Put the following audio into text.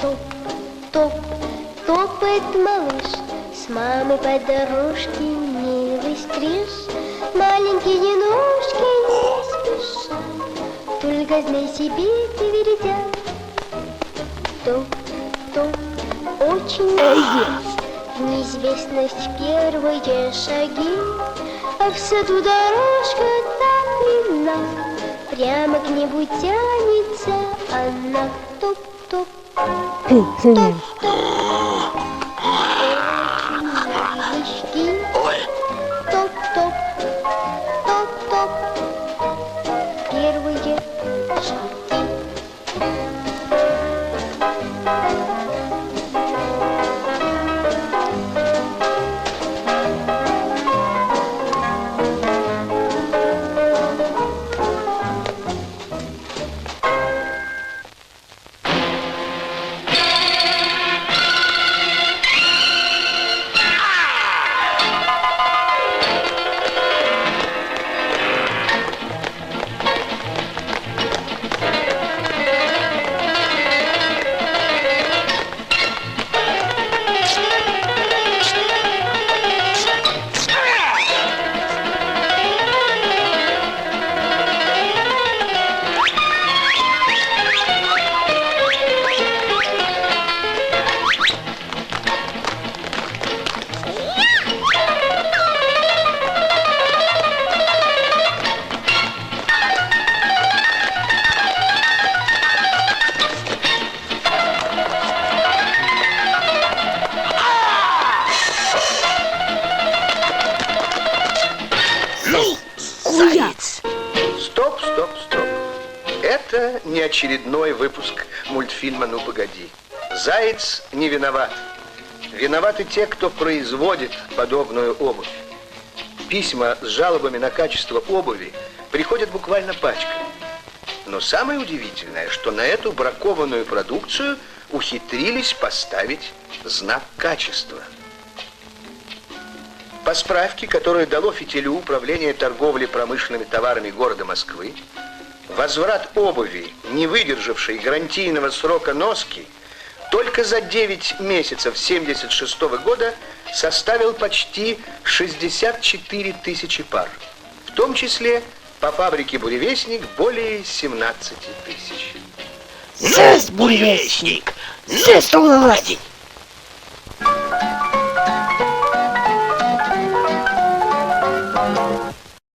Топ, топает малыш, с мамой по дорожке милый стриж. Маленькие ножки не спеша, только знай себе твердят. Топ, очень в неизвестность первые шаги, а в саду дорожка так длинна, прямо к небу тянется она. Топ-топ, топ-топ. Ой. Топ-топ, топ-топ. Первые шаги. Это не очередной выпуск мультфильма «Ну, погоди». Заяц не виноват. Виноваты те, кто производит подобную обувь. Письма с жалобами на качество обуви приходят буквально пачками. Но самое удивительное, что на эту бракованную продукцию ухитрились поставить знак качества. По справке, которую дало фитилю Управление торговли промышленными товарами города Москвы, возврат обуви, не выдержавшей гарантийного срока носки, только за 9 месяцев 1976 года составил почти 64 тысячи пар. В том числе по фабрике «Буревестник» более 17 тысяч. Здесь «Буревестник», здесь власть.